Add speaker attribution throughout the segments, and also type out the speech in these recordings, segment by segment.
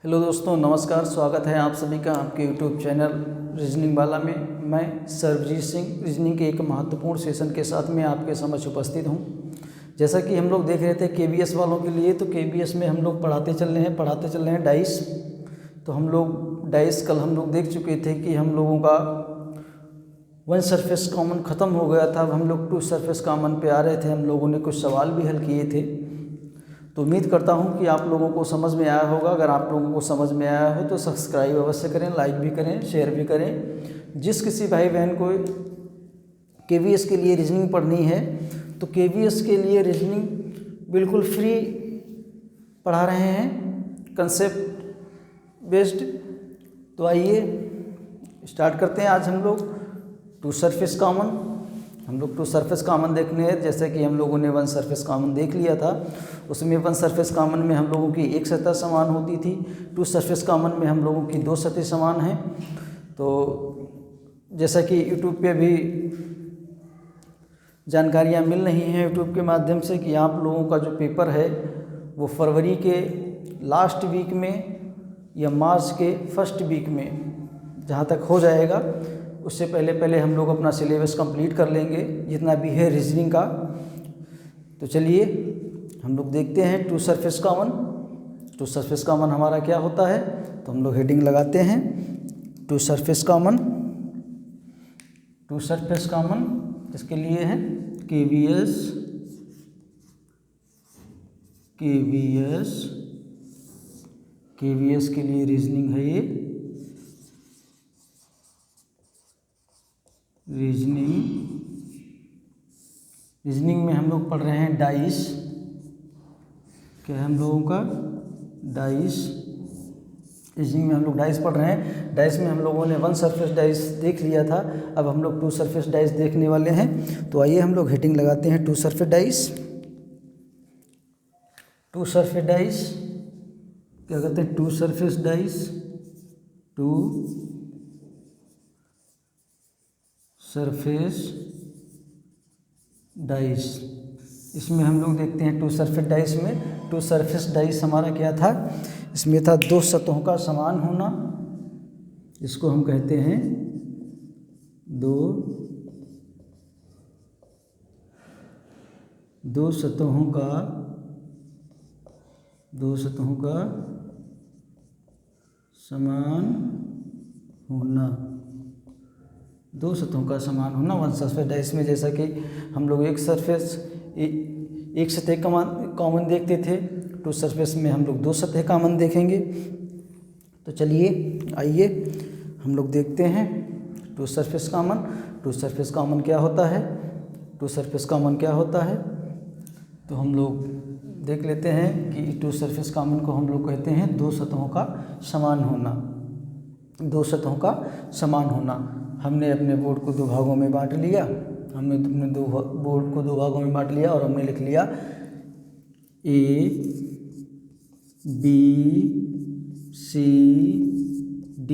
Speaker 1: Hello दोस्तों, नमस्कार। स्वागत है आप सभी का आपके यूट्यूब चैनल रीजनिंग वाला में। मैं सर्वजीत सिंह रीजनिंग के एक महत्वपूर्ण सेशन के साथ में आपके समक्ष उपस्थित हूं। जैसा कि हम लोग देख रहे थे केबीएस वालों के लिए, तो केबीएस में हम लोग पढ़ाते चल रहे हैं डाइस। तो हम लोग डाइस कल हम लोग देख चुके थे कि हम लोगों का वन सरफेस कॉमन ख़त्म हो गया था। अब हम लोग टू सरफेस कॉमन पे आ रहे थे। हम लोगों ने कुछ सवाल भी हल किए थे। तो उम्मीद करता हूं कि आप लोगों को समझ में आया होगा। अगर आप लोगों को समझ में आया हो तो सब्सक्राइब अवश्य करें, लाइक भी करें, शेयर भी करें। जिस किसी भाई बहन को केवीएस के लिए रीजनिंग पढ़नी है तो केवीएस के लिए रीजनिंग बिल्कुल फ्री पढ़ा रहे हैं, कंसेप्ट बेस्ड। तो आइए स्टार्ट करते हैं। आज हम लोग टू सरफेस कॉमन देखने हैं। जैसे कि हम लोगों ने वन सरफेस कॉमन देख लिया था। उसमें वन सरफेस कॉमन में हम लोगों की एक सतह समान होती थी। टू सरफेस कॉमन में हम लोगों की दो सतह समान हैं। तो जैसा कि यूट्यूब पे भी जानकारियाँ मिल रही हैं यूट्यूब के माध्यम से कि आप लोगों का जो पेपर है वो फरवरी के लास्ट वीक में या मार्च के फर्स्ट वीक में जहाँ तक हो जाएगा, उससे पहले हम लोग अपना सिलेबस कंप्लीट कर लेंगे जितना भी है रीजनिंग का। तो चलिए हम लोग देखते हैं टू सरफेस कॉमन हमारा क्या होता है। तो हम लोग हेडिंग लगाते हैं टू सरफेस कॉमन इसके लिए है केवीएस के लिए रीजनिंग है ये। रीजनिंग में हम लोग पढ़ रहे हैं डाइस। क्या है हम लोगों का? डाइस। रीजनिंग में हम लोग डाइस पढ़ रहे हैं। डाइस में हम लोगों ने वन सरफेस डाइस देख लिया था। अब हम लोग टू सरफेस डाइस देखने वाले हैं। तो आइए हम लोग हेडिंग लगाते हैं टू सरफेस डाइस। क्या कहते हैं? Two surface dice. इसमें हम लोग देखते हैं टू सरफेस डाइस में। टू सरफेस डाइस हमारा क्या था? इसमें था दो सतहों का समान होना। इसको हम कहते हैं दो सतहों का समान होना वन सरफेस डाइस में। जैसा कि हम लोग एक सतह कॉमन देखते थे, टू सरफेस में हम लोग दो सतह कॉमन देखेंगे। तो चलिए आइए हम लोग देखते हैं टू सरफेस कॉमन क्या होता है। तो हम लोग देख लेते हैं कि टू सरफेस कॉमन को हम लोग कहते हैं दो सतहों का समान होना। हमने अपने बोर्ड को दो भागों में बांट लिया। और हमने लिख लिया A, B, C, D,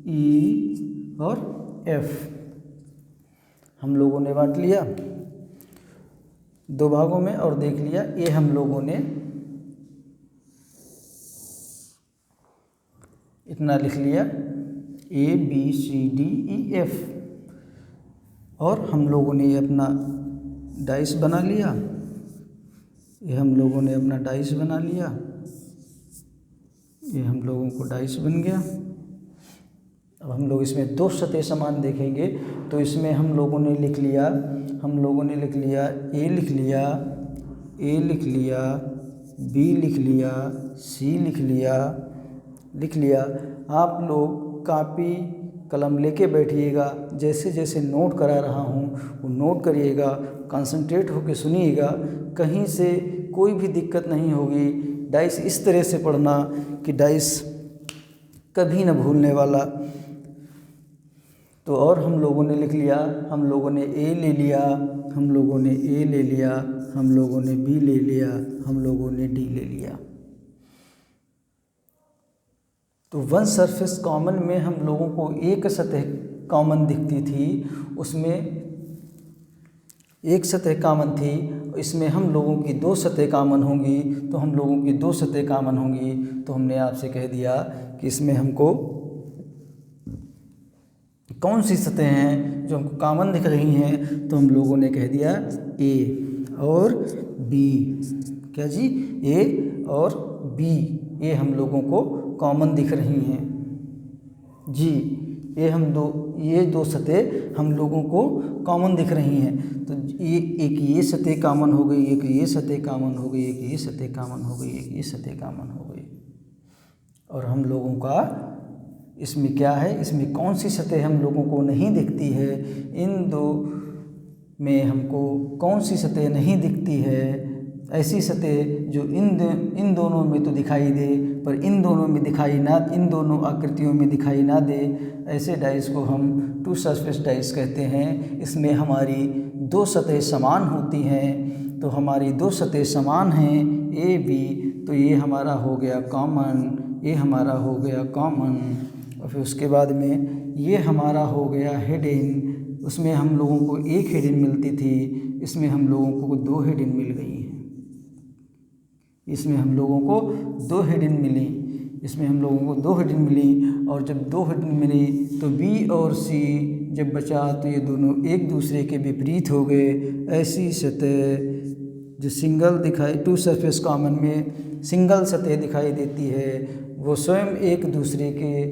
Speaker 1: E और F हम लोगों ने बांट लिया दो भागों में। और देख लिया A हम लोगों ने इतना लिख लिया A, B, C, D, E, F। और हम लोगों ने ये अपना डाइस बना लिया। ये हम लोगों को डाइस बन गया। अब हम लोग इसमें दो सतह समान देखेंगे। तो इसमें हम लोगों ने लिख लिया A लिख लिया, B लिख लिया। आप लोग कॉपी कलम लेके बैठिएगा। जैसे जैसे नोट करा रहा हूँ वो नोट करिएगा, कंसंट्रेट होकर सुनिएगा। कहीं से कोई भी दिक्कत नहीं होगी। डाइस इस तरह से पढ़ना कि डाइस कभी न भूलने वाला। तो और हम लोगों ने लिख लिया, हम लोगों ने A ले लिया, हम लोगों ने B ले लिया, हम लोगों ने D ले लिया। तो वन सरफेस कॉमन में हम लोगों को एक सतह कॉमन दिखती थी। उसमें एक सतह कॉमन थी, इसमें हम लोगों की दो सतह कॉमन होंगी, तो हम लोगों की दो सतह कॉमन होंगी। तो हमने आपसे कह दिया कि इसमें हमको कौन सी सतह हैं जो हमको कॉमन दिख रही हैं, तो हम लोगों ने कह दिया ए और बी। क्या जी? ए और बी, ये हम लोगों को कॉमन दिख रही हैं जी। ये दो सतह हम लोगों को कॉमन दिख रही हैं। तो एक ये सतह कॉमन हो गई, एक ये सतह कॉमन हो गई, एक ये सतह कॉमन हो गई, एक ये सतह कॉमन हो गई। और हम लोगों का इसमें क्या है, इसमें कौन सी सतह हम लोगों को नहीं दिखती है? इन दो में हमको कौन सी सतह नहीं दिखती है? ऐसी सतह जो इन दोनों में तो दिखाई दे, पर इन दोनों में दिखाई ना, इन दोनों आकृतियों में दिखाई ना दे, ऐसे डाइस को हम टू सरफेस डाइस कहते हैं। इसमें हमारी दो सतह समान होती हैं। तो हमारी दो सतह समान हैं ए बी, तो ये हमारा हो गया कॉमन, ये हमारा हो गया कॉमन। और फिर उसके बाद में ये हमारा हो गया हेडिंग। उसमें हम लोगों को एक हेडिंग मिलती थी, इसमें हम लोगों को दो हेडिंग मिल गई हैं। इसमें हम लोगों को दो हेडिंग मिली, इसमें हम लोगों को दो हेडिंग मिली। और जब दो हेडिंग मिली तो बी और सी जब बचा तो ये दोनों एक दूसरे के विपरीत हो गए। ऐसी सतह जो सिंगल दिखाई, टू सरफेस कॉमन में सिंगल सतह दिखाई देती है, वो स्वयं एक दूसरे के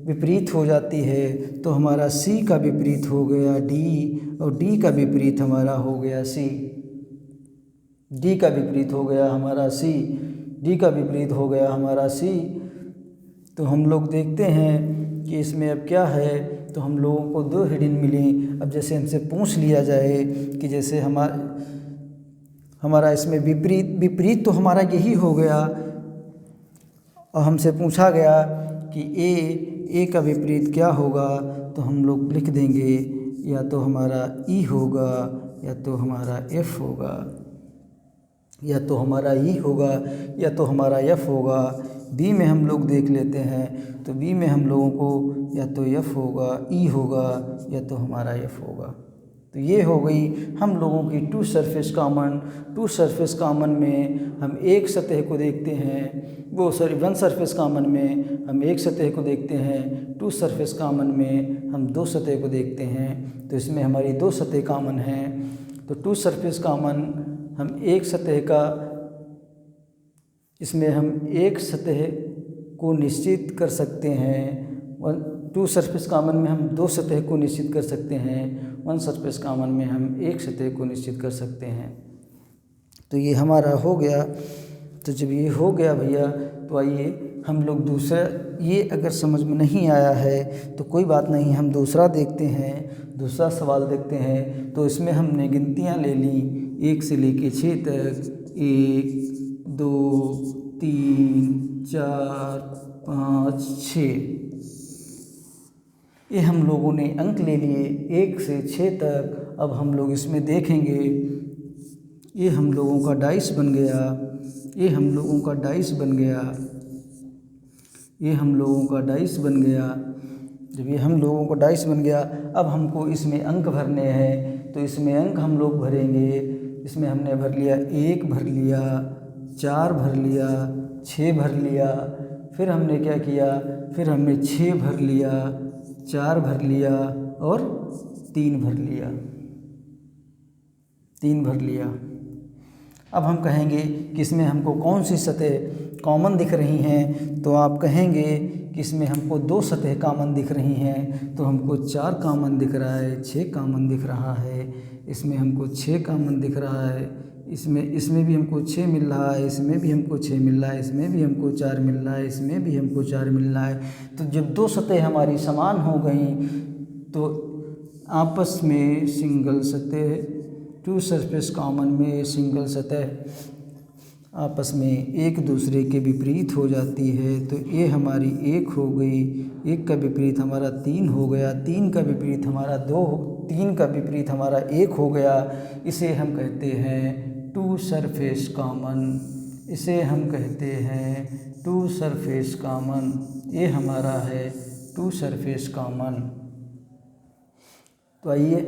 Speaker 1: विपरीत हो जाती है। तो हमारा सी का विपरीत हो गया डी, और डी का विपरीत हमारा हो गया सी। डी का विपरीत हो गया हमारा सी, डी का विपरीत हो गया हमारा सी। तो हम लोग देखते हैं कि इसमें अब क्या है, तो हम लोगों को दो हेडिंग मिली। अब जैसे हमसे पूछ लिया जाए कि जैसे हमारा इसमें विपरीत तो हमारा यही हो गया, और हमसे पूछा गया कि ए का विपरीत क्या होगा, तो हम लोग लिख देंगे या तो हमारा ई होगा, या तो हमारा एफ होगा, या तो हमारा ई होगा, या तो हमारा एफ होगा। बी में हम लोग देख लेते हैं, तो बी में हम लोगों को या तो एफ होगा, ई होगा, या तो हमारा एफ होगा। तो ये हो गई हम लोगों की two surface common. Two surface common में हम एक सतह को देखते हैं, वन सरफेस कॉमन में हम एक सतह को देखते हैं, टू सरफेस कॉमन में हम दो सतह को देखते हैं। तो इसमें हमारी दो सतह कॉमन हैं। तो टू सरफेस कॉमन हम एक सतह का, इसमें हम एक सतह को निश्चित कर सकते हैं। टू सरफेस कॉमन में हम दो सतह को निश्चित कर सकते हैं, वन सरफेस कॉमन में हम एक सतह को निश्चित कर सकते हैं। तो ये हमारा हो गया। तो जब ये हो गया भैया, तो आइए हम लोग दूसरा, ये अगर समझ में नहीं आया है तो कोई बात नहीं, हम दूसरा देखते हैं, दूसरा सवाल देखते हैं। तो इसमें हमने गिनतियाँ ले ली 1 से लेके 6 तक, 1 2 3 4 5 6, ये हम लोगों ने अंक ले लिए 1 से 6 तक। अब हम लोग इसमें देखेंगे, ये हम लोगों का डाइस बन गया, ये हम लोगों का डाइस बन गया, ये हम लोगों का डाइस बन गया। जब ये हम लोगों का डाइस बन गया, अब हमको इसमें अंक भरने हैं। तो इसमें अंक हम लोग भरेंगे। इसमें हमने भर लिया 1 भर लिया, 4 भर लिया, 6 भर लिया। फिर हमने क्या किया, फिर हमने 6 भर लिया, 4 भर लिया और 3 भर लिया, 3 भर लिया। अब हम कहेंगे कि इसमें हमको कौन सी सतह कॉमन दिख रही हैं। तो आप कहेंगे कि इसमें हमको दो सतह कॉमन दिख रही हैं। तो हमको 4 कॉमन दिख रहा है, 6 कॉमन दिख रहा है, इसमें हमको 6 कॉमन दिख रहा है, इसमें भी हमको 6 मिल रहा है, इसमें भी हमको 6 मिल रहा है, इसमें भी हमको 4 मिल रहा है, इसमें भी हमको 4 मिल रहा है। तो जब दो सतह हमारी समान हो गई, तो आपस में सिंगल सतह, टू सरफेस कॉमन में सिंगल सतह आपस में एक दूसरे के विपरीत हो जाती है। तो ये हमारी 1 हो गई, 1 का विपरीत हमारा 3 हो गया, 3 का विपरीत हमारा 2, 3 का विपरीत हमारा 1 हो गया। इसे हम कहते हैं टू सरफेस कॉमन, इसे हम कहते हैं टू सरफेस कॉमन। ये हमारा है टू सरफेस कॉमन। तो आइए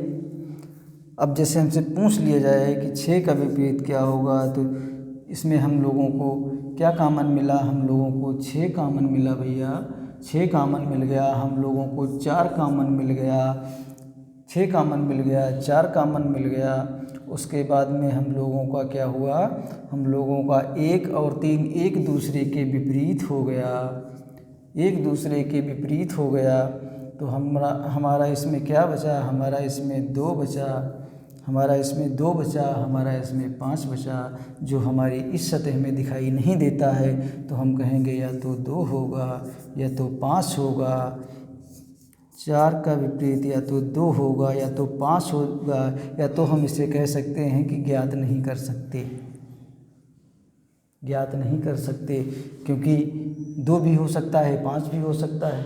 Speaker 1: अब जैसे हमसे पूछ लिया जाए कि 6 का विपरीत क्या होगा, तो इसमें हम लोगों को क्या कॉमन मिला, हम लोगों को 6 कॉमन मिला भैया, 6 कॉमन मिल गया। हम लोगों को 4 कॉमन मिल गया, 6 कॉमन मिल गया, 4 कॉमन मिल गया। उसके बाद में हम लोगों का क्या हुआ, हम लोगों का 1 और 3 एक दूसरे के विपरीत हो गया, एक दूसरे के विपरीत हो गया। तो हमारा इसमें क्या बचा, हमारा इसमें 2 बचा, हमारा इसमें 2 बचा, हमारा इसमें 5 बचा, जो हमारी इस सतह में दिखाई नहीं देता है। तो हम कहेंगे या तो 2 होगा या तो 5 होगा। 4 का विपरीत या तो 2 होगा या तो 5 होगा, या तो हम इसे कह सकते हैं कि ज्ञात नहीं कर सकते, ज्ञात नहीं कर सकते, क्योंकि 2 भी हो सकता है, 5 भी हो सकता है।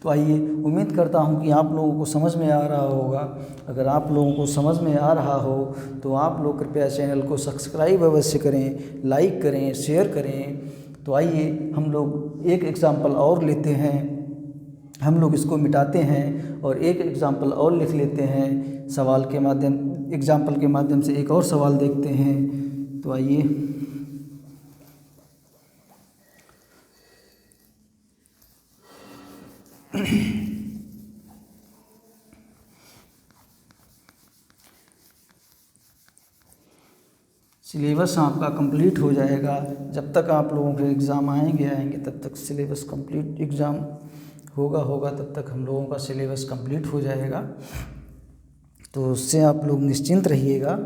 Speaker 1: तो आइए, उम्मीद करता हूँ कि आप लोगों को समझ में आ रहा होगा। अगर आप लोगों को समझ में आ रहा हो तो आप लोग कृपया चैनल को सब्सक्राइब अवश्य करें, लाइक करें, शेयर करें। तो आइए हम लोग एक एग्ज़ाम्पल और लेते हैं, हम लोग इसको मिटाते हैं और एक एग्ज़ाम्पल और लिख लेते हैं। एग्ज़ाम्पल के माध्यम से एक और सवाल देखते हैं। तो आइए, सिलेबस आपका कंप्लीट हो जाएगा। जब तक आप लोगों के एग्ज़ाम आएंगे तब तक सिलेबस कंप्लीट, एग्ज़ाम होगा तब तक हम लोगों का सिलेबस कंप्लीट हो जाएगा। तो उससे आप लोग निश्चिंत रहिएगा।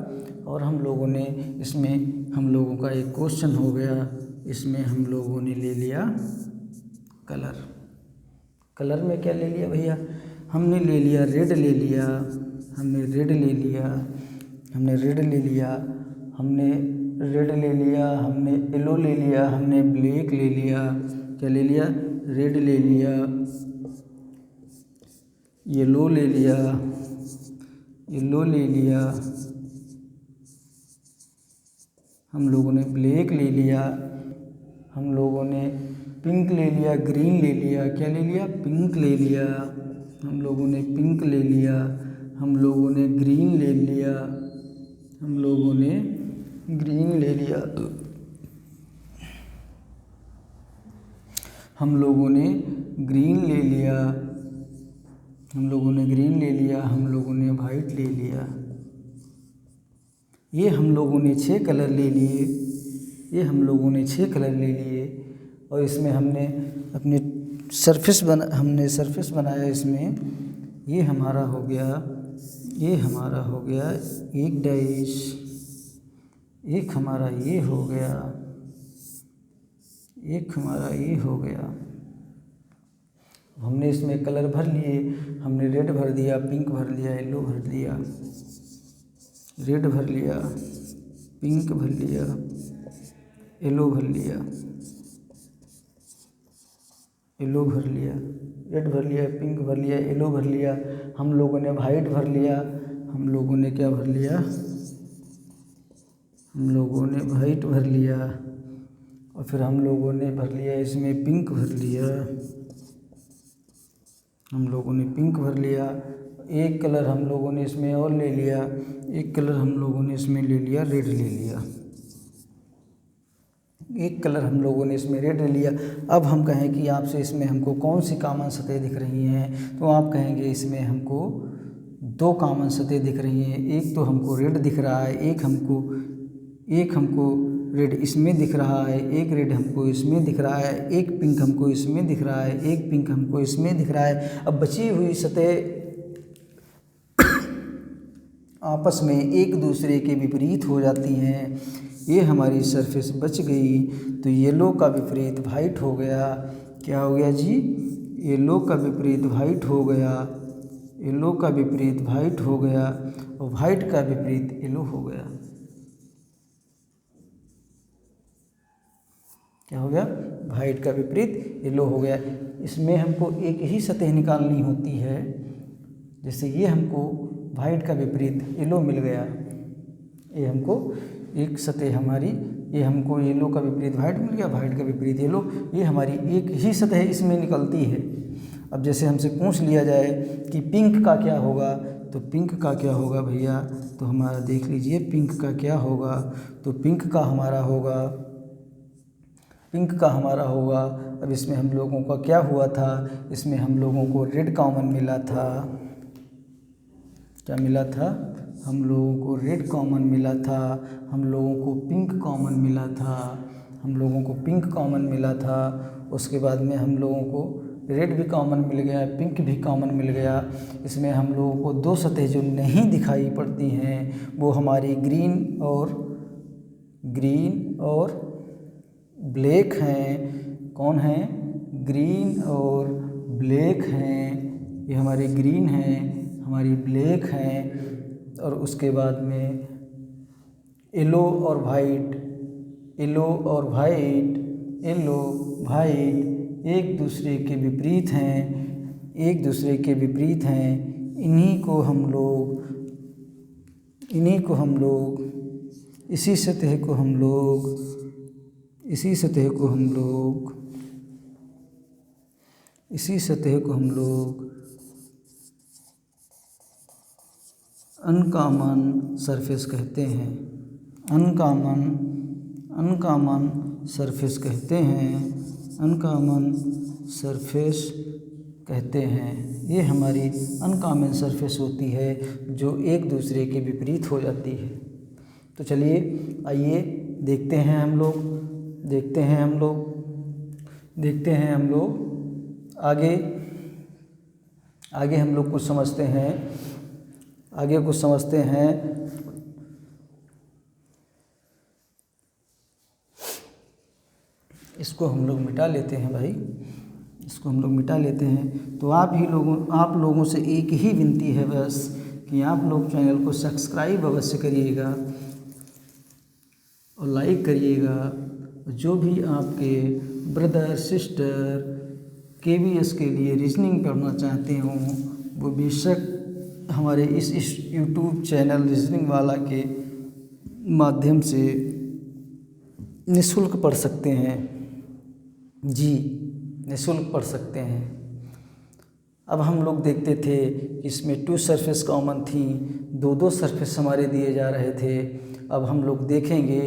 Speaker 1: और हम लोगों ने इसमें, हम लोगों का एक क्वेश्चन हो गया, इसमें हम लोगों ने ले लिया कलर। कलर में क्या ले लिया भैया, हमने ले लिया रेड ले लिया, हमने रेड ले लिया, हमने रेड ले लिया, हमने रेड ले लिया, हमने येलो ले लिया, हमने ब्लैक ले लिया। क्या ले लिया, रेड ले लिया, येलो ले लिया, येलो ले लिया, हम लोगों ने ब्लैक ले लिया, हम लोगों ने पिंक ले लिया, ग्रीन ले लिया। क्या ले लिया, पिंक ले लिया, हम लोगों ने पिंक ले लिया, हम लोगों ने ग्रीन ले लिया, हम लोगों ने ग्रीन ले लिया, हम लोगों ने ग्रीन ले लिया, हम लोगों ने ग्रीन ले लिया, हम लोगों ने वाइट ले लिया। ये हम लोगों ने 6 कलर ले लिए, ये हम लोगों ने 6 कलर ले लिए। और इसमें हमने अपने सरफेस बनाया। इसमें ये हमारा हो गया, ये हमारा हो गया एक डैश, एक हमारा ये हो गया, एक हमारा ये हो गया। हमने इसमें कलर भर लिए, हमने रेड भर दिया, पिंक भर लिया, येलो भर लिया, रेड भर लिया, पिंक भर लिया, येलो भर लिया, येलो भर लिया, रेड भर लिया, पिंक भर लिया, येलो भर लिया। हम लोगों ने वाइट भर लिया, हम लोगों ने क्या भर लिया, हम लोगों ने वाइट भर लिया। और फिर हम लोगों ने भर लिया इसमें पिंक भर लिया, हम लोगों ने पिंक भर लिया। एक कलर हम लोगों ने इसमें और ले लिया, एक कलर हम लोगों ने इसमें ले लिया, रेड ले लिया, एक कलर हम लोगों ने इसमें रेड ले लिया। अब हम कहें कि आपसे इसमें हमको कौन सी कॉमन सतह दिख रही हैं, तो आप कहेंगे इसमें हमको 2 कॉमन सतह दिख रही हैं। एक तो हमको रेड दिख रहा है, एक हमको रेड इसमें दिख रहा है, एक रेड हमको इसमें दिख रहा है, एक पिंक हमको इसमें दिख रहा है, एक पिंक हमको इसमें दिख रहा है। अब बची हुई सतह आपस में एक दूसरे के विपरीत हो जाती हैं। ये हमारी सरफेस बच गई। तो येलो का विपरीत वाइट हो गया। क्या हो गया जी, येलो का विपरीत वाइट हो गया, येलो का विपरीत वाइट हो गया, और वाइट का विपरीत येलो हो गया। क्या हो गया, वाइट का विपरीत येलो हो गया। इसमें हमको एक ही सतह निकालनी होती है। जैसे ये हमको वाइट का विपरीत येलो मिल गया, ये हमको एक सतह हमारी, ये हमको येलो का विपरीत वाइट मिल गया, वाइट का विपरीत येलो, ये हमारी एक ही सतह इसमें निकलती है। अब जैसे हमसे पूछ लिया जाए कि पिंक का क्या होगा, तो पिंक का क्या होगा भैया, तो हमारा देख लीजिए पिंक का क्या होगा, तो पिंक का हमारा होगा। अब इसमें हम लोगों का क्या हुआ था, इसमें हम लोगों को रेड कॉमन मिला था। क्या मिला था, हम लोगों को रेड कॉमन मिला था, हम लोगों को पिंक कॉमन मिला था, उसके बाद में हम लोगों को रेड भी कॉमन मिल गया, पिंक भी कॉमन मिल गया। इसमें हम लोगों को दो सतह जो नहीं दिखाई पड़ती हैं वो हमारी ग्रीन और ब्लैक हैं। कौन हैं, ग्रीन और ब्लैक हैं। ये हमारी ग्रीन हैं, हमारी ब्लैक हैं। और उसके बाद में येलो और वाइट एक दूसरे के विपरीत हैं। इन्हीं को हम लोग इसी सतह को हम लोग अनकॉमन सरफेस कहते हैं। अनकॉमन सरफेस कहते हैं। ये हमारी अनकॉमन सरफेस होती है जो एक दूसरे के विपरीत हो जाती है। तो चलिए आइए देखते हैं हम लोग आगे हम लोग कुछ समझते हैं। इसको हम लोग मिटा लेते हैं भाई, तो आप लोगों से एक ही विनती है बस कि आप लोग चैनल को सब्सक्राइब अवश्य करिएगा और लाइक करिएगा। जो भी आपके ब्रदर सिस्टर KVS के लिए रीजनिंग पढ़ना चाहते हों वो बेशक हमारे इस यूट्यूब चैनल रीजनिंग वाला के माध्यम से निःशुल्क पढ़ सकते हैं। जी, निःशुल्क पढ़ सकते हैं। अब हम लोग देखते थे कि इसमें 2 सरफेस कॉमन थी, 2 सरफेस हमारे दिए जा रहे थे। अब हम लोग देखेंगे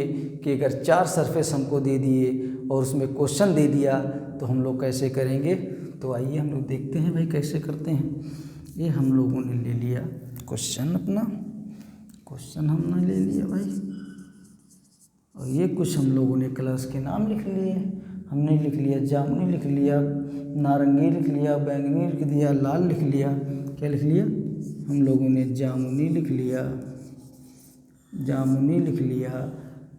Speaker 1: कि अगर 4 सरफेस हमको दे दिए और उसमें क्वेश्चन दे दिया तो हम लोग कैसे करेंगे। तो आइए हम लोग देखते हैं भाई कैसे करते हैं। ये हम लोगों ने ले लिया क्वेश्चन, हमने ले लिया भाई, और ये कुछ हम लोगों ने कलर्स के नाम लिख लिए। हमने लिख लिया जामुनी, लिख लिया नारंगी, लिख लिया बैंगनी, लिख दिया लाल, लिख लिया। क्या लिख लिया हम लोगों ने, जामुनी लिख लिया,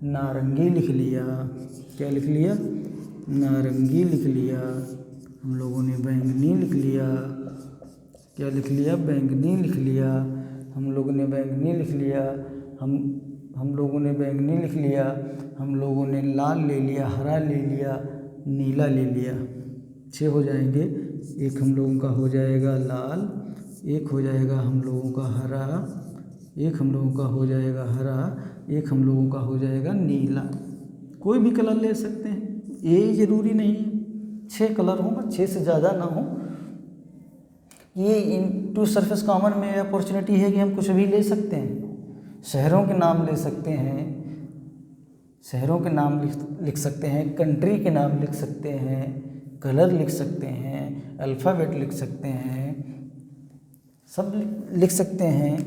Speaker 1: नारंगी लिख लिया। क्या लिख लिया, नारंगी लिख लिया। हम लोगों ने बैंगनी लिख लिया। क्या लिख लिया, बैंगनी लिख लिया। हम लोगों ने बैंगनी लिख लिया। हम लोगों ने बैंगनी लिख लिया। हम लोगों ने लाल ले लिया, हरा ले लिया, नीला ले लिया। 6 हो जाएंगे। एक हम लोगों का हो जाएगा लाल, एक हो जाएगा हम लोगों का हरा, एक हम लोगों का हो जाएगा हरा, एक हम लोगों का हो जाएगा नीला। कोई भी कलर ले सकते हैं, ये ज़रूरी नहीं है 6 कलर होगा, 6 से ज़्यादा ना हो। ये इन 2 सरफेस कॉमन में अपॉर्चुनिटी है कि हम कुछ भी ले सकते हैं। शहरों के नाम ले सकते हैं, लिख सकते हैं, कंट्री के नाम लिख सकते हैं, कलर लिख सकते हैं, अल्फ़ाबेट लिख सकते हैं, सब लिख सकते हैं।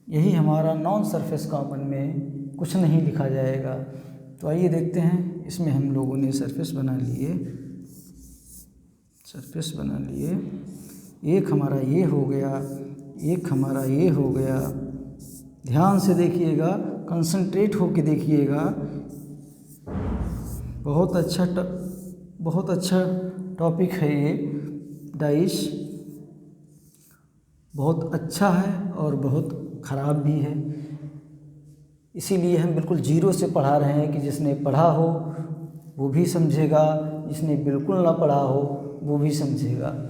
Speaker 1: यही हमारा नॉन सरफेस कॉमन में कुछ नहीं लिखा जाएगा। तो आइए देखते हैं। इसमें हम लोगों ने सरफेस बना लिए। एक हमारा ये हो गया, एक हमारा ये हो गया। ध्यान से देखिएगा, कंसंट्रेट होके देखिएगा। बहुत अच्छा टॉपिक है ये। डाइस बहुत अच्छा है और बहुत ख़राब भी है, इसीलिए हम बिल्कुल 0 से पढ़ा रहे हैं कि जिसने पढ़ा हो वो भी समझेगा, जिसने बिल्कुल ना पढ़ा हो वो भी समझेगा।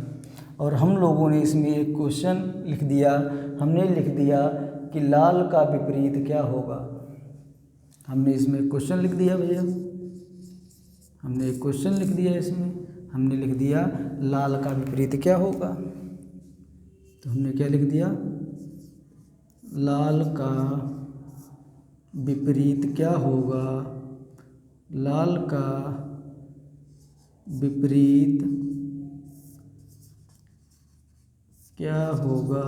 Speaker 1: और हम लोगों ने इसमें एक क्वेश्चन लिख दिया। हमने लिख दिया कि लाल का विपरीत क्या होगा। हमने इसमें क्वेश्चन लिख दिया भैया, हमने एक क्वेश्चन लिख दिया। इसमें हमने लिख दिया लाल का विपरीत क्या होगा। तो हमने क्या लिख दिया, लाल का विपरीत क्या होगा, लाल का विपरीत क्या होगा।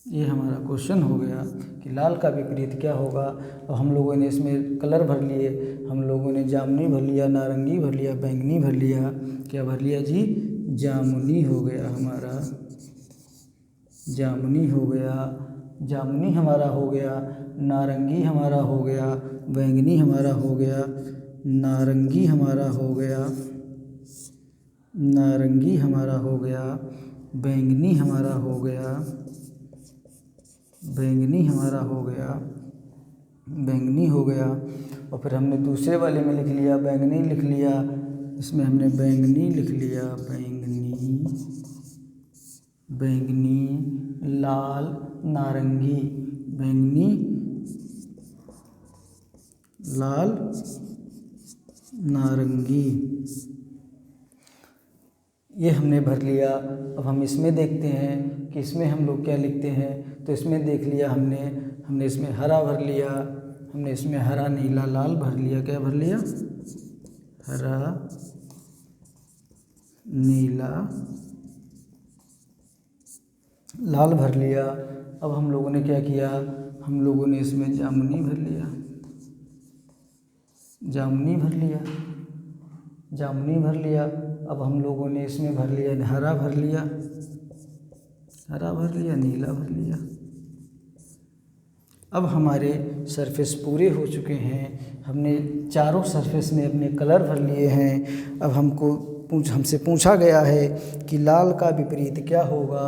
Speaker 1: ये हमारा क्वेश्चन हो गया कि लाल का विपरीत क्या होगा। और हम लोगों ने इसमें कलर भर लिए, हम लोगों ने जामुनी भर लिया, नारंगी भर लिया, बैंगनी भर लिया, क्या भर लिया जी, जामुनी हो गया हमारा, जामुनी हो गया, जामुनी हमारा हो गया, नारंगी हमारा हो गया, बैंगनी हमारा हो गया, नारंगी हमारा हो गया, नारंगी हमारा हो गया, बैंगनी हमारा हो गया, बैंगनी हमारा हो गया, बैंगनी हो गया। और फिर हमने दूसरे वाले में लिख लिया, बैंगनी लिख लिया, इसमें हमने बैंगनी लिख लिया, बैंगनी, बैंगनी, लाल, नारंगी, बैंगनी, लाल, नारंगी, ये हमने भर लिया। अब हम इसमें देखते हैं कि इसमें हम लोग क्या लिखते हैं। तो इसमें देख लिया हमने इसमें हरा भर लिया, हमने इसमें हरा, नीला, लाल भर लिया। क्या भर लिया, हरा, नीला, लाल भर लिया। अब हम लोगों ने क्या किया, हम लोगों ने इसमें जामुनी भर लिया, जामुनी भर लिया, जामुनी भर लिया। अब हम लोगों ने इसमें भर लिया, हरा भर लिया, हरा भर लिया, नीला भर लिया। अब हमारे सरफेस पूरे हो चुके हैं, हमने चारों सरफेस में अपने कलर भर लिए हैं। अब हमसे पूछा गया है कि लाल का विपरीत क्या होगा,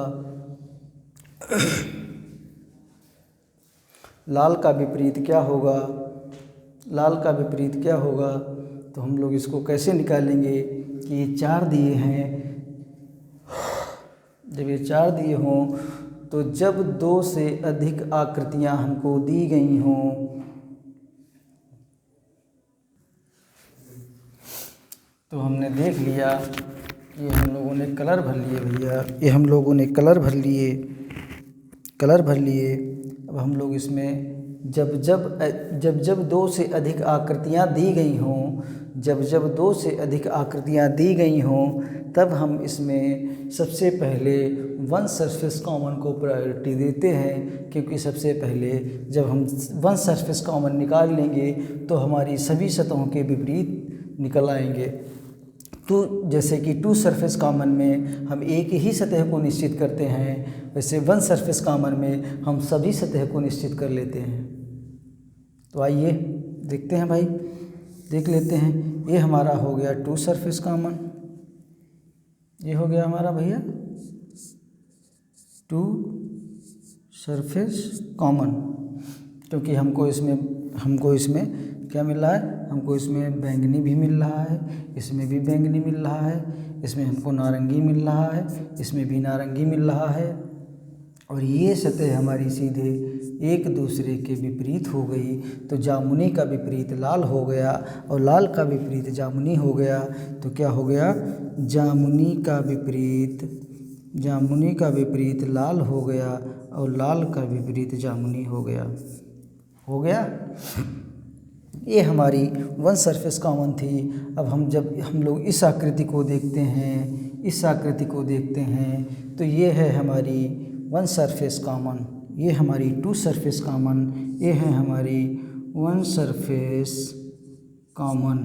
Speaker 1: लाल का विपरीत क्या होगा, लाल का विपरीत क्या होगा। तो हम लोग इसको कैसे निकालेंगे कि ये 4 दिए हैं, जब ये 4 दिए हों तो जब 2 से अधिक आकृतियां हमको दी गई हों, तो हमने देख लिया कि हम लोगों ने कलर भर लिए भैया, ये हम लोगों ने कलर भर लिए, कलर भर लिए। अब हम लोग इसमें जब 2 से अधिक आकृतियाँ दी गई हों, जब 2 से अधिक आकृतियाँ दी गई हों, तब हम इसमें सबसे पहले वन सरफेस कॉमन को प्रायोरिटी देते हैं, क्योंकि सबसे पहले जब हम वन सरफेस कॉमन निकाल लेंगे तो हमारी सभी सतहों के विपरीत निकल आएंगे। तो जैसे कि 2 सरफेस कॉमन में हम एक ही सतह को निश्चित करते हैं, वैसे 1 सरफेस कॉमन में हम सभी सतह को निश्चित कर लेते हैं। तो आइए देखते हैं भाई, देख लेते हैं। ये हमारा हो गया 2 सरफेस कॉमन, ये हो गया हमारा भैया 2 सरफेस कॉमन, क्योंकि हमको इसमें क्या मिल रहा है, हमको इसमें बैंगनी भी मिल रहा है, इसमें भी बैंगनी मिल रहा है, इसमें हमको नारंगी मिल रहा है, इसमें भी नारंगी मिल रहा है। और ये सतह हमारी सीधे एक दूसरे के विपरीत हो गई। तो जामुनी का विपरीत लाल हो गया और लाल का विपरीत जामुनी हो गया। तो क्या हो गया, जामुनी का विपरीत लाल हो गया और लाल का विपरीत जामुनी हो गया, हो गया। ये हमारी 1 सरफेस कॉमन थी। अब हम लोग इस आकृति को देखते हैं, इस आकृति को देखते हैं, तो ये है हमारी 1 सरफेस कॉमन, ये हमारी 2 सरफेस कॉमन, ये है हमारी 1 सरफेस कॉमन,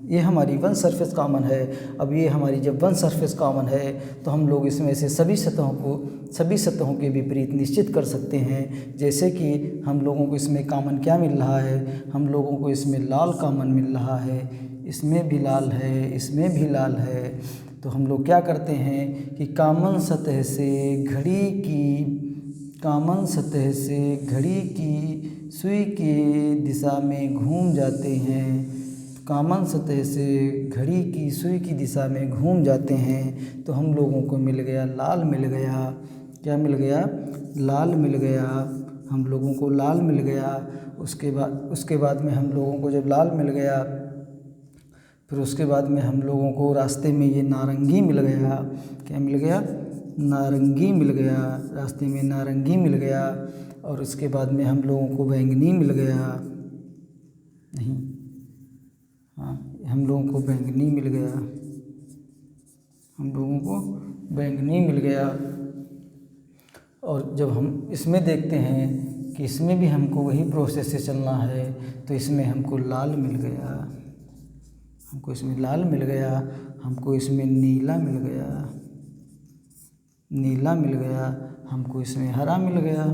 Speaker 1: ये हमारी 1 सरफेस कॉमन है। अब ये हमारी जब 1 सरफेस कॉमन है तो हम लोग इसमें से सभी सतहों के विपरीत निश्चित कर सकते हैं। जैसे कि हम लोगों को इसमें कॉमन क्या मिल रहा है, हम लोगों को इसमें लाल कॉमन मिल रहा है, इसमें भी लाल है, इसमें भी लाल है। तो हम लोग क्या करते हैं कि कॉमन सतह से घड़ी की सुई की दिशा में घूम जाते हैं, कॉमन सतह से घड़ी की सुई की दिशा में घूम जाते हैं। तो हम लोगों को मिल गया लाल, मिल गया, क्या मिल गया, लाल मिल गया, हम लोगों को लाल मिल गया। उसके बाद में हम लोगों को जब लाल मिल गया, फिर उसके बाद में हम लोगों को रास्ते में ये नारंगी मिल गया। क्या मिल गया, नारंगी मिल गया, रास्ते में नारंगी मिल गया, और उसके बाद में हम लोगों को बैंगनी मिल गया, नहीं, हाँ, हम लोगों को बैंगनी मिल गया, हम लोगों को बैंगनी मिल गया। और जब हम इसमें देखते हैं कि इसमें भी हमको वही प्रोसेस से चलना है, तो इसमें हमको लाल मिल गया, हमको इसमें लाल मिल गया, हमको इसमें नीला मिल गया, नीला मिल गया, हमको इसमें हरा मिल गया,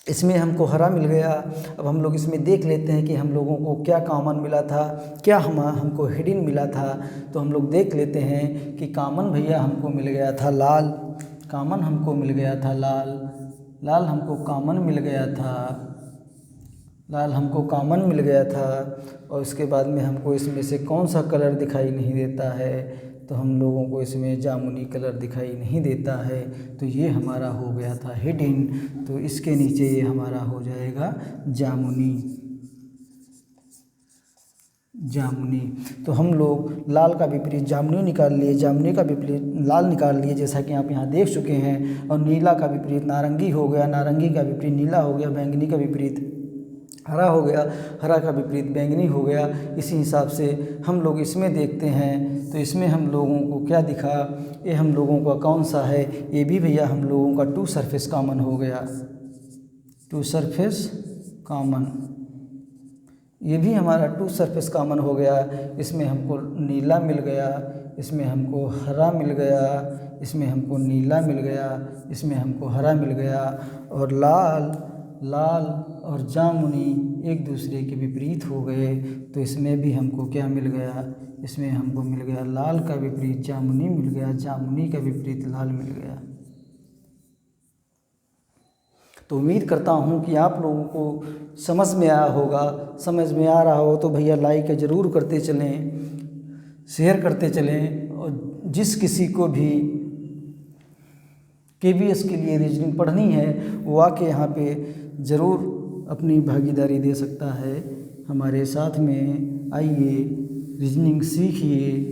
Speaker 1: इसमें हमको हरा मिल गया। अब हम लोग इसमें देख लेते हैं कि हम लोगों को क्या कॉमन मिला था, क्या हमको हिडन मिला था। तो हम लोग देख लेते हैं कि कॉमन भैया हमको मिल गया था लाल, कॉमन हमको मिल गया था लाल, लाल हमको कॉमन मिल गया था, लाल हमको कॉमन मिल गया था। और उसके बाद में हमको इसमें से कौन सा कलर दिखाई नहीं देता है, तो हम लोगों को इसमें जामुनी कलर दिखाई नहीं देता है। तो ये हमारा हो गया था हिडन, तो इसके नीचे ये हमारा हो जाएगा जामुनी, जामुनी। तो हम लोग लाल का विपरीत जामुनी निकाल लिए, जामुनी का विपरीत लाल निकाल लिए, जैसा कि आप यहाँ देख चुके हैं। और नीला का विपरीत नारंगी हो गया, नारंगी का विपरीत नीला हो गया, बैंगनी का विपरीत हरा हो गया, हरा का विपरीत बैंगनी हो गया। इसी हिसाब से हम लोग इसमें देखते हैं, तो इसमें हम लोगों को क्या दिखा, ये हम लोगों का कौन सा है, ये भी भैया हम लोगों का टू सरफेस कॉमन हो गया, टू सरफेस कॉमन, ये भी हमारा टू सरफेस कॉमन हो गया। इसमें हमको नीला मिल गया, इसमें हमको हरा मिल गया, इसमें हमको नीला मिल गया, इसमें हमको हरा मिल गया। और लाल, लाल और जामुनी एक दूसरे के विपरीत हो गए, तो इसमें भी हमको क्या मिल गया, इसमें हमको मिल गया लाल का विपरीत जामुनी मिल गया, जामुनी का विपरीत लाल मिल गया। तो उम्मीद करता हूँ कि आप लोगों को समझ में आया होगा। समझ में आ रहा हो तो भैया लाइक ज़रूर करते चलें, शेयर करते चलें। और जिस किसी को भी KVS के लिए रीजनिंग पढ़नी है वो आके यहाँ पे ज़रूर अपनी भागीदारी दे सकता है। हमारे साथ में आइए, रीजनिंग सीखिए।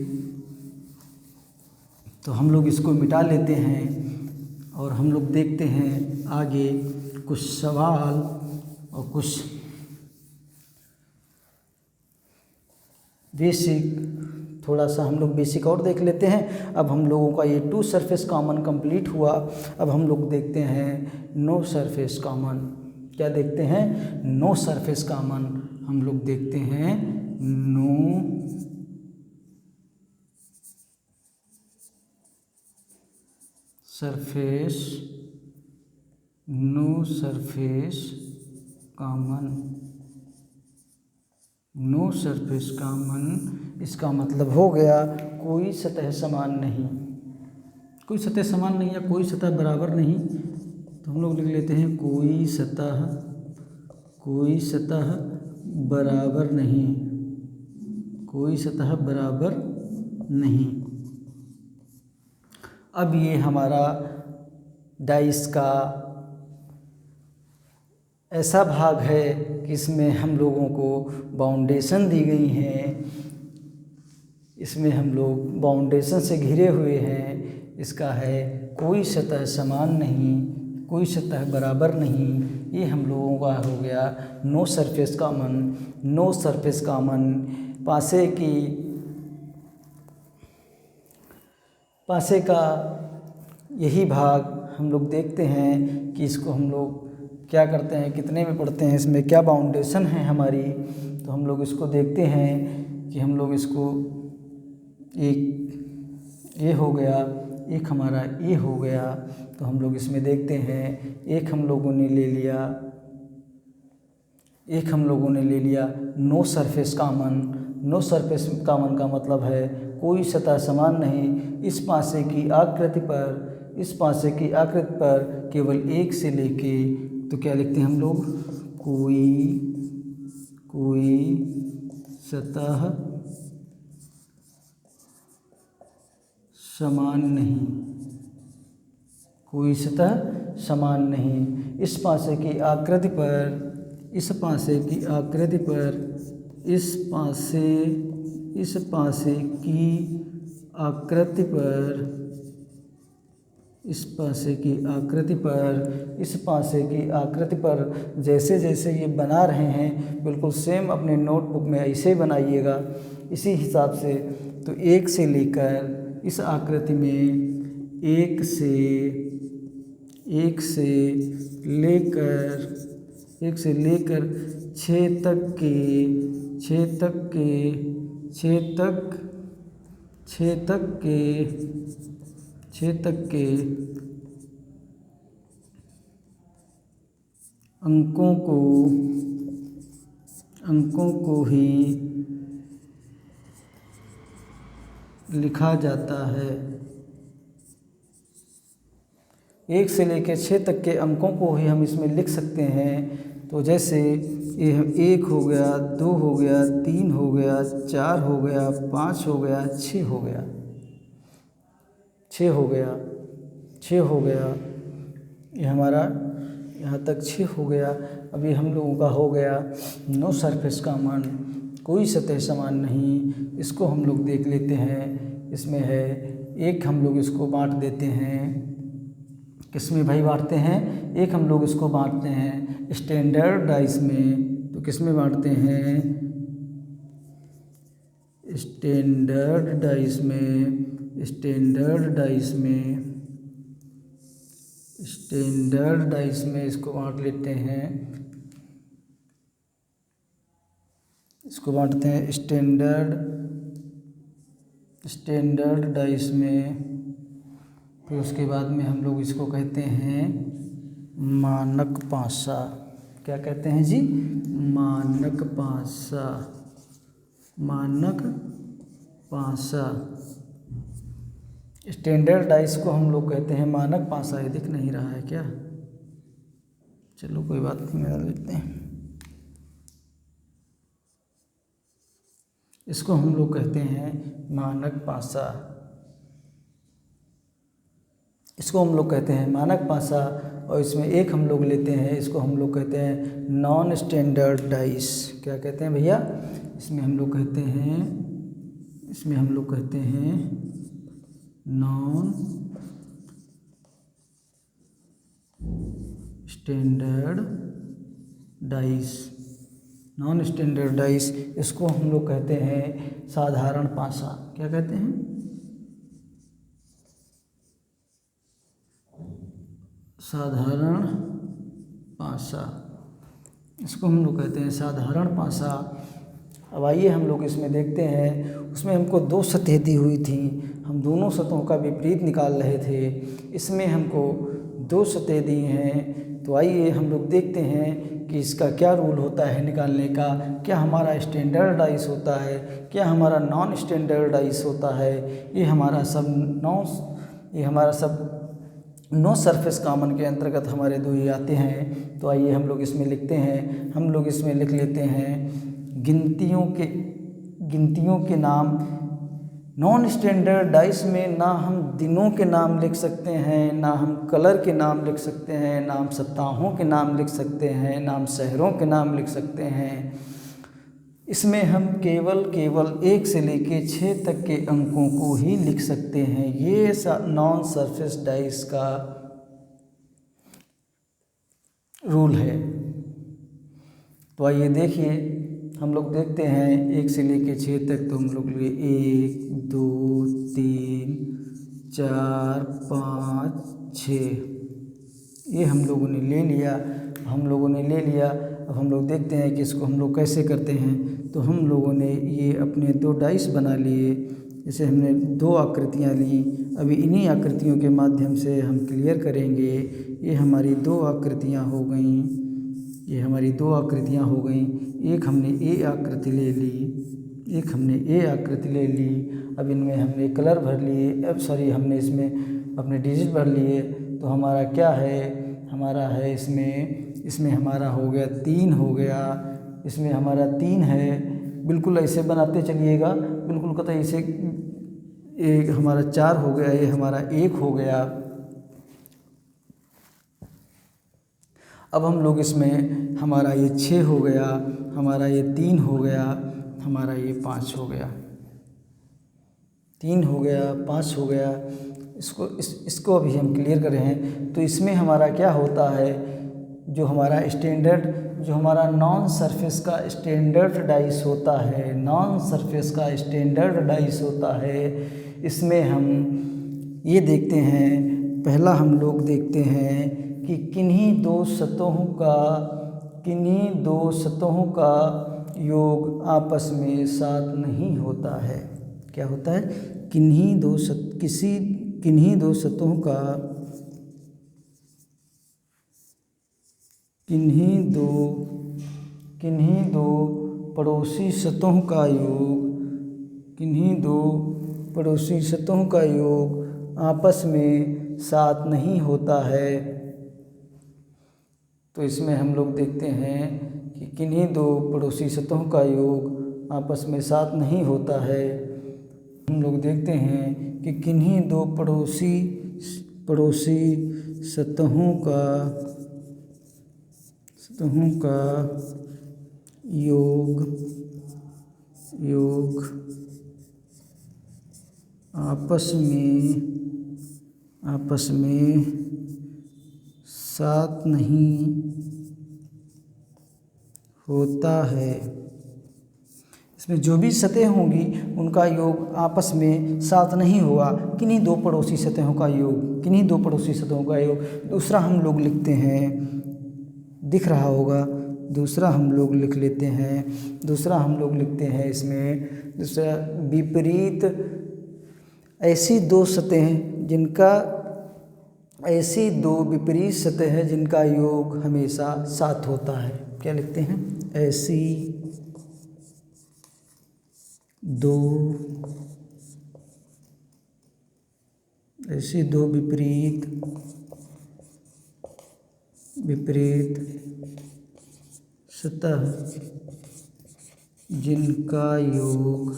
Speaker 1: तो हम लोग इसको मिटा लेते हैं और हम लोग देखते हैं आगे कुछ सवाल और कुछ बेसिक, थोड़ा सा हम लोग बेसिक और देख लेते हैं। अब हम लोगों का ये टू सरफेस कॉमन कंप्लीट हुआ। अब हम लोग देखते हैं नो सरफेस कॉमन। क्या देखते हैं? No surface common. हम लोग देखते हैं no surface, no surface common, no surface common. इसका मतलब हो गया कोई सतह समान नहीं, कोई सतह समान नहीं या कोई सतह बराबर नहीं। तो हम लोग लिख लेते हैं कोई सतह, कोई सतह बराबर नहीं, कोई सतह बराबर नहीं। अब ये हमारा डाइस का ऐसा भाग है कि इसमें हम लोगों को बाउंडेशन दी गई हैं, इसमें हम लोग बाउंडेशन से घिरे हुए हैं। इसका है कोई सतह समान नहीं, कोई सतह बराबर नहीं। ये हम लोगों का हो गया no surface common. No surface common पासे का यही भाग हम लोग देखते हैं कि इसको हम लोग क्या करते हैं, कितने में पढ़ते हैं, इसमें क्या बाउंडेशन है हमारी। तो हम लोग इसको देखते हैं कि हम लोग इसको एक ये हो गया, एक हमारा ये हो गया। तो हम लोग इसमें देखते हैं एक हम लोगों ने ले लिया, एक हम लोगों ने ले लिया no surface common. No surface common का मतलब है कोई सतह समान नहीं। इस पासे की आकृति पर, इस पासे की आकृति पर केवल एक से लेके, तो क्या लिखते हैं हम लोग, कोई सतह समान नहीं, कोई सतह समान नहीं। इस पासे की आकृति पर, इस पासे की आकृति पर, इस पासे की आकृति पर, इस पासे की आकृति पर, इस पासे की आकृति पर जैसे जैसे ये बना रहे हैं बिल्कुल सेम अपने नोटबुक में ऐसे ही बनाइएगा इसी हिसाब से। तो एक से लेकर इस आकृति में एक से लेकर 6 तक के अंकों को ही लिखा जाता है। 1 से लेकर 6 तक के अंकों को ही हम इसमें लिख सकते हैं। तो जैसे ये 1 हो गया, 2 हो गया, 3 हो गया, 4 हो गया, 5 हो गया, 6 हो गया, 6 हो गया, ये हमारा यहाँ तक 6 हो गया। अभी हम लोगों का हो गया नो सरफेस कॉमन, कोई सतह समान नहीं। इसको हम लोग देख लेते हैं। इसमें है एक, हम लोग इसको बांट देते हैं। किसमें भाई बांटते हैं? एक हम लोग इसको बांटते हैं स्टैंडर्ड डाइस में। तो किसमें बांटते हैं? स्टैंडर्ड डाइस में इसको बांट लेते हैं। इसको बांटते हैं स्टैंडर्ड डाइस में। फिर उसके बाद में हम लोग इसको कहते हैं मानक पासा। क्या कहते हैं जी? मानक पासा। स्टैंडर्ड डाइस को हम लोग कहते हैं मानक पासा। ये दिख नहीं रहा है क्या? चलो कोई बात नहीं, मिला लेते हैं। इसको हम लोग कहते हैं मानक पासा। और इसमें एक हम लोग लेते हैं, इसको हम लोग कहते हैं नॉन स्टैंडर्ड डाइस। क्या कहते हैं भैया? इसमें हम लोग कहते हैं नॉन स्टैंडर्ड डाइस। इसको हम लोग कहते हैं साधारण पासा। क्या कहते हैं? साधारण पासा। इसको हम लोग कहते हैं साधारण पासा। अब आइए हम लोग इसमें देखते हैं। उसमें हमको 2 सतह दी हुई थी, हम दोनों सतहों का विपरीत निकाल रहे थे। इसमें हमको 2 सतह दी हैं। तो आइए हम लोग देखते हैं कि इसका क्या रूल होता है निकालने का। क्या हमारा स्टैंडर्ड डाइस होता है, क्या हमारा नॉन स्टैंडर्ड डाइस होता है। ये हमारा सब नो सरफेस कॉमन के अंतर्गत हमारे 2 ही आते हैं। तो आइए हम लोग इसमें लिखते हैं। हम लोग इसमें लिख लेते हैं गिनतियों के नाम। नॉन स्टैंडर्ड डाइस में ना हम दिनों के नाम लिख सकते हैं, ना हम कलर के नाम लिख सकते हैं, ना हम सप्ताहों के नाम लिख सकते हैं, ना हम शहरों के नाम लिख सकते हैं। इसमें हम केवल 1 से लेके 6 तक के अंकों को ही लिख सकते हैं। ये नॉन सरफेस डाइस का रूल है। तो आइए देखिए, हम लोग देखते हैं 1 से लेके 6 तक। तो हम लोग लिए 1 2 3 4 5 6, ये हम लोगों ने ले लिया। अब हम लोग देखते हैं कि इसको हम लोग कैसे करते हैं। तो हम लोगों ने ये अपने 2 डाइस बना लिए। जैसे हमने 2 आकृतियाँ ली। अभी इन्हीं आकृतियों के माध्यम से हम क्लियर करेंगे। ये हमारी 2 आकृतियाँ हो गईं। एक हमने ए आकृति ले ली, अब इनमें हमने कलर भर लिए, हमने इसमें अपने डिजिट भर लिए। तो हमारा क्या है? हमारा है इसमें हमारा हो गया 3 हो गया। इसमें हमारा 3 है। बिल्कुल ऐसे बनाते चलिएगा, बिल्कुल कतई ऐसे। एक हमारा 4 हो गया, ये हमारा 1 हो गया। अब हम लोग इसमें हमारा ये 6 हो गया, हमारा ये 3 हो गया, हमारा ये 5 हो गया। 3 हो गया, 5 हो गया, इसको अभी हम क्लियर कर रहे हैं। तो इसमें हमारा क्या होता है, जो हमारा नॉन सरफेस का स्टैंडर्ड डाइस होता है, नॉन सरफेस का स्टैंडर्ड डाइस होता है, इसमें हम ये देखते हैं, पहला हम लोग देखते हैं कि किन्हीं दो सतहों का योग आपस में साथ नहीं होता है। क्या होता है? किन्हीं दो पड़ोसी सतहों का योग आपस में साथ नहीं होता है। तो इसमें हम लोग देखते हैं कि किन्हीं दो पड़ोसी सतहों का योग आपस में साथ नहीं होता है। हम लोग देखते हैं कि किन्हीं दो पड़ोसी सतहों का योग आपस में साथ नहीं होता है। इसमें जो भी सतह होंगी उनका योग आपस में साथ नहीं होगा। किन्हीं दो पड़ोसी सतहों का योग। दूसरा हम लोग लिखते हैं, दिख रहा होगा, दूसरा हम लोग लिख लेते हैं। दूसरा हम लोग लिखते हैं इसमें, दूसरा विपरीत ऐसी दो विपरीत सतह जिनका योग हमेशा साथ होता है। क्या लिखते हैं? ऐसी दो विपरीत सतह जिनका योग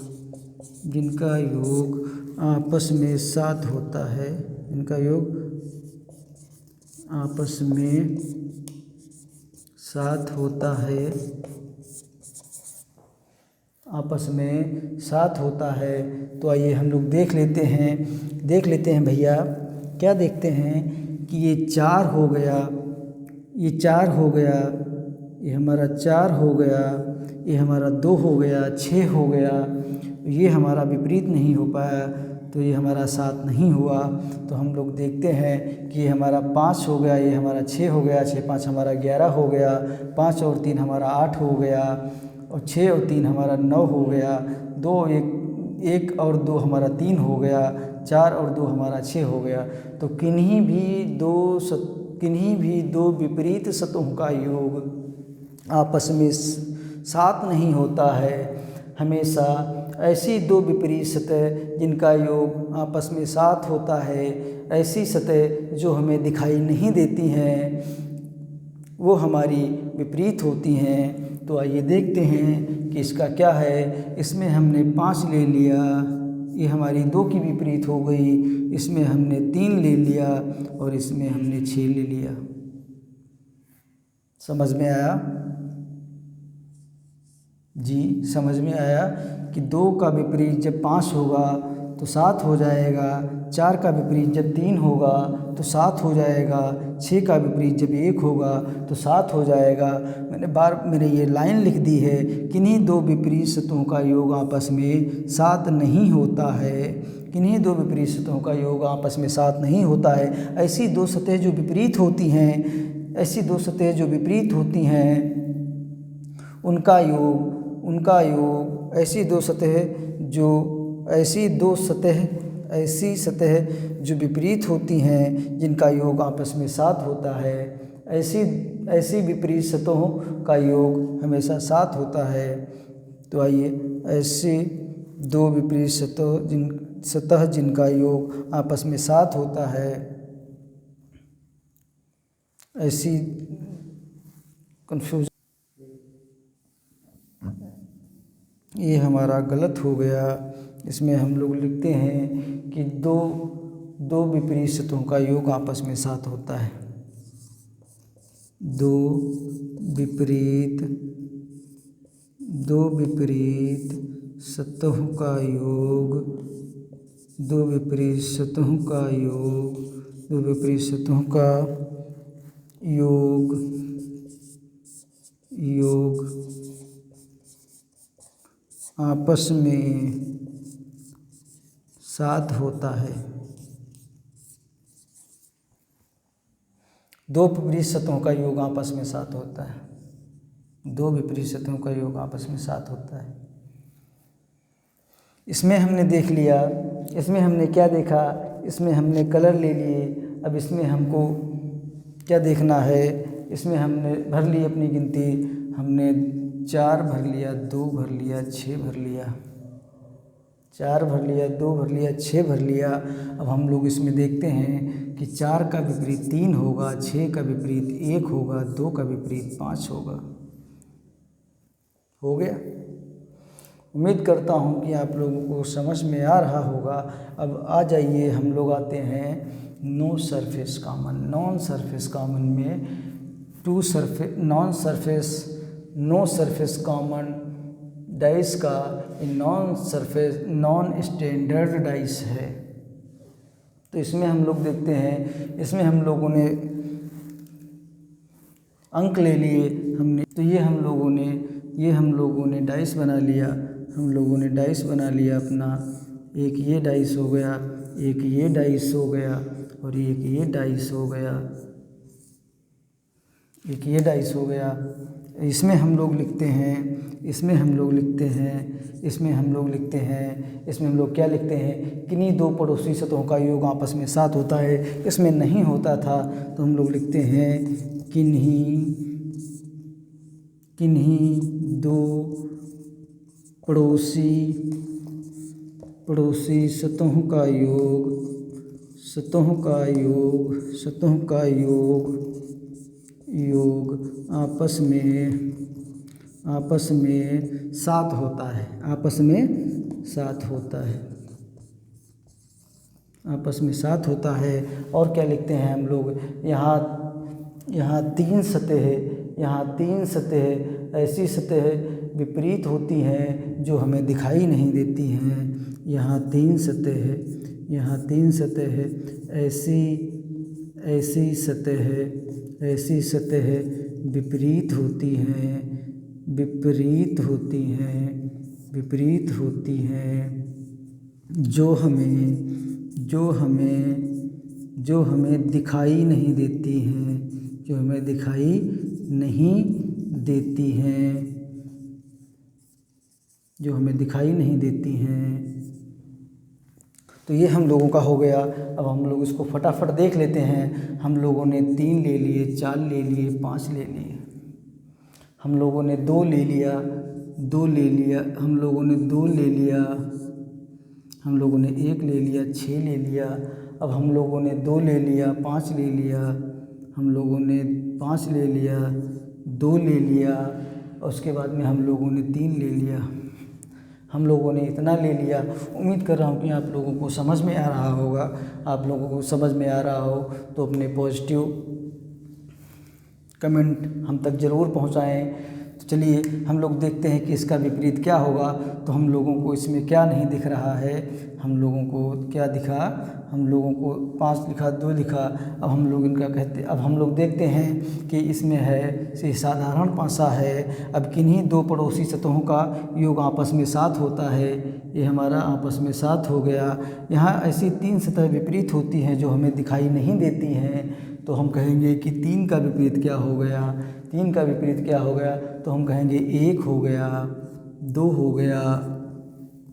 Speaker 1: आपस में साथ होता है, तो आइए हम लोग देख लेते हैं भैया। क्या देखते हैं कि ये 4 हो गया, ये हमारा 4 हो गया, ये हमारा 2 हो गया, 6 हो गया, ये हमारा विपरीत नहीं हो पाया, तो ये हमारा 7 नहीं हुआ। तो हम लोग देखते हैं कि ये हमारा 5 हो गया, ये हमारा 6 हो गया, 6 5 हमारा 11 हो गया, 5 और 3 हमारा 8 हो गया, और 6 और 3 हमारा 9 हो गया, 1 और 2 हमारा 3 हो गया, 4 और 2 हमारा 6 हो गया। तो किन्हीं भी दो विपरीत सतहों का योग आपस में साथ नहीं होता है। हमेशा ऐसी दो विपरीत सतह जिनका योग आपस में साथ होता है, ऐसी सतह जो हमें दिखाई नहीं देती हैं, वो हमारी विपरीत होती हैं। तो आइए देखते हैं कि इसका क्या है। इसमें हमने 5 ले लिया, ये हमारी 2 की विपरीत हो गई। इसमें हमने 3 ले लिया और इसमें हमने 6 ले लिया। समझ में आया जी? समझ में आया कि 2 का विपरीत जब 5 होगा तो 7 हो जाएगा, 4 का विपरीत जब 3 होगा तो 7 हो जाएगा, 6 का विपरीत जब 1 होगा तो 7 हो जाएगा। मैंने ये लाइन लिख दी है, किन्हीं दो विपरीत सतहों का योग आपस में साथ नहीं होता है। किन्हीं दो विपरीत सतहों का योग आपस में साथ नहीं होता है। ऐसी दो सतह जो विपरीत होती हैं, उनका योग ऐसी सतह जो विपरीत होती हैं जिनका योग आपस में साथ होता है, ऐसी विपरीत सतहों का योग हमेशा साथ होता है। तो आइए, ऐसी दो विपरीत सतह जिनका योग आपस में साथ होता है, ऐसी कंफ्यूज, ये हमारा गलत हो गया। इसमें हम लोग लिखते हैं कि दो विपरीत सतहों का योग आपस में साथ होता है। दो विपरीत सतहों का योग दो विपरीत सतहों का योग, दो विपरीत सतहों का योग आपस में साथ होता है। दो विपरीत सतहों का योग आपस में साथ होता है। दो विपरीत सतहों का योग आपस में साथ होता है। इसमें हमने देख लिया, इसमें हमने क्या देखा, इसमें हमने कलर ले लिए। अब इसमें हमको क्या देखना है, इसमें हमने भर ली अपनी गिनती, हमने 4 भर लिया, 2 भर लिया, 6 भर लिया, 4 भर लिया, 2 भर लिया, 6 भर लिया। अब हम लोग इसमें देखते हैं कि 4 का विपरीत 3 होगा, 6 का विपरीत 1 होगा, 2 का विपरीत 5 होगा। हो गया। उम्मीद करता हूँ कि आप लोगों को समझ में आ रहा होगा। अब आ जाइए, हम लोग आते हैं no surface common. Non surface common में नो सरफेस कॉमन डाइस का नॉन स्टैंडर्ड डाइस है। तो इसमें हम लोग देखते हैं, इसमें हम लोगों ने अंक ले लिए हमने, तो ये हम लोगों ने डाइस बना लिया। हम लोगों ने डाइस बना लिया अपना, एक ये डाइस हो गया, एक ये डाइस हो गया और एक ये डाइस हो गया, एक ये डाइस हो गया। इसमें हम लोग लिखते हैं, इसमें हम लोग क्या लिखते हैं, किन्हीं दो पड़ोसी सतहों का योग आपस में साथ होता है। इसमें नहीं होता था तो हम लोग लिखते हैं किन्हीं दो पड़ोसी सतहों का योग आपस में साथ होता है, आपस में साथ होता है। और क्या लिखते हैं हम लोग, यहाँ 3 सतह ऐसी सतह विपरीत होती हैं जो हमें दिखाई नहीं देती हैं। यहाँ 3 सतह ऐसी सतह विपरीत होती हैं जो हमें दिखाई नहीं देती हैं, तो ये हम लोगों का हो गया। अब हम लोग इसको फटाफट देख लेते हैं। हम लोगों ने 3 ले लिए, 4 ले लिए, 5 ले लिए, हम लोगों ने 2 ले लिया, हम लोगों ने 2 ले लिया, हम लोगों ने 1 ले लिया, 6 ले लिया। अब हम लोगों ने 2 ले लिया, 5 ले लिया, हम लोगों ने 5 ले लिया, 2 ले लिया, और उसके बाद में हम लोगों ने 3 ले लिया। हम लोगों ने इतना ले लिया। उम्मीद कर रहा हूँ कि आप लोगों को समझ में आ रहा होगा। आप लोगों को समझ में आ रहा हो तो अपने पॉजिटिव कमेंट हम तक ज़रूर पहुँचाएँ। तो चलिए हम लोग देखते हैं कि इसका विपरीत क्या होगा। तो हम लोगों को इसमें क्या नहीं दिख रहा है, हम लोगों को क्या दिखा, हम लोगों को 5 लिखा, 2 लिखा। अब हम लोग देखते हैं कि इसमें है साधारण पासा है। अब किन्हीं 2 पड़ोसी सतहों का योग आपस में साथ होता है, ये हमारा आपस में साथ हो गया। यहाँ ऐसी 3 सतह विपरीत होती हैं जो हमें दिखाई नहीं देती हैं। तो हम कहेंगे कि 3 का विपरीत क्या हो गया, 3 का विपरीत क्या हो गया, तो हम कहेंगे 1 हो गया, 2 हो गया,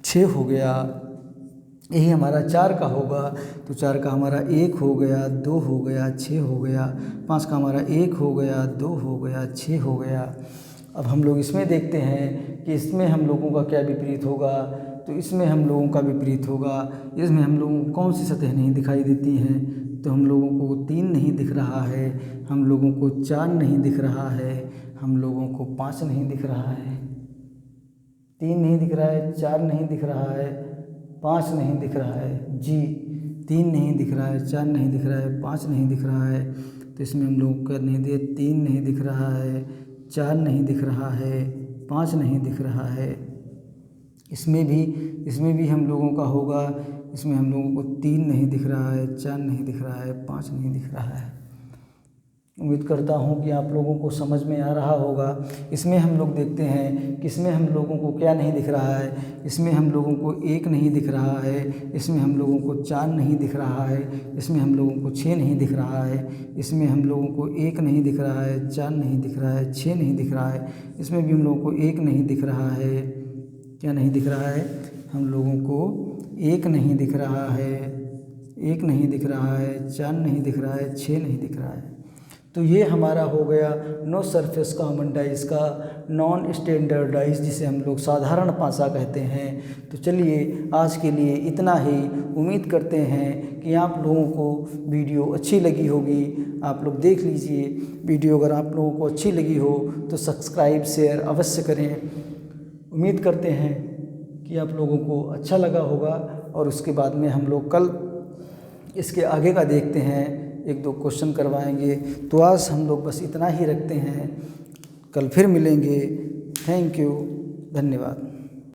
Speaker 1: 6 हो गया। यही हमारा 4 का होगा, तो 4 का हमारा 1 हो गया, 2 हो गया, 6 हो गया। 5 का हमारा 1 हो गया, 2 हो गया, 6 हो गया। अब हम लोग इसमें देखते हैं कि इसमें हम लोगों का क्या विपरीत होगा। तो इसमें हम लोगों का विपरीत होगा, इसमें हम लोगों को कौन सी सतह नहीं दिखाई देती हैं। तो हम लोगों को 3 नहीं दिख रहा है, हम लोगों को 4 नहीं दिख रहा है, हम लोगों को 5 नहीं दिख रहा है, 3 नहीं दिख रहा है, 4 नहीं दिख रहा है, 5 नहीं दिख रहा है जी। 3 नहीं दिख रहा है, 4 नहीं दिख रहा है, 5 नहीं दिख रहा है। तो इसमें हम लोग कर नहीं दिए, 3 नहीं दिख रहा है, 4 नहीं दिख रहा है, 5 नहीं दिख रहा है। इसमें भी हम लोगों का होगा। इसमें हम लोगों को 3 नहीं दिख रहा है, 4 नहीं दिख रहा है, 5 नहीं दिख रहा है। उम्मीद करता हूँ कि आप लोगों को समझ में आ रहा होगा। इसमें हम लोग देखते हैं कि इसमें हम लोगों को क्या नहीं दिख रहा है। इसमें हम लोगों को 1 नहीं दिख रहा है, इसमें हम लोगों को 4 नहीं दिख रहा है, इसमें हम लोगों को 6 नहीं दिख रहा है, इसमें हम लोगों को 1 नहीं दिख रहा है, 4 नहीं दिख रहा है, 6 नहीं दिख रहा है। इसमें भी हम लोगों को 1 नहीं दिख रहा है। क्या नहीं दिख रहा है? हम लोगों को 1 नहीं दिख रहा है, 1 नहीं दिख रहा है, 4 नहीं दिख रहा है, 6 नहीं दिख रहा है। तो ये हमारा हो गया नो सरफेस कॉमन डाइस का नॉन स्टैंडर्डाइज, जिसे हम लोग साधारण पासा कहते हैं। तो चलिए आज के लिए इतना ही। उम्मीद करते हैं कि आप लोगों को वीडियो अच्छी लगी होगी। आप लोग देख लीजिए वीडियो। अगर आप लोगों को अच्छी लगी हो तो सब्सक्राइब शेयर अवश्य करें। उम्मीद करते हैं कि आप लोगों को अच्छा लगा होगा। और उसके बाद में हम लोग कल इसके आगे का देखते हैं, 1-2 क्वेश्चन करवाएंगे। तो आज हम लोग बस इतना ही रखते हैं। कल फिर मिलेंगे। थैंक यू, धन्यवाद।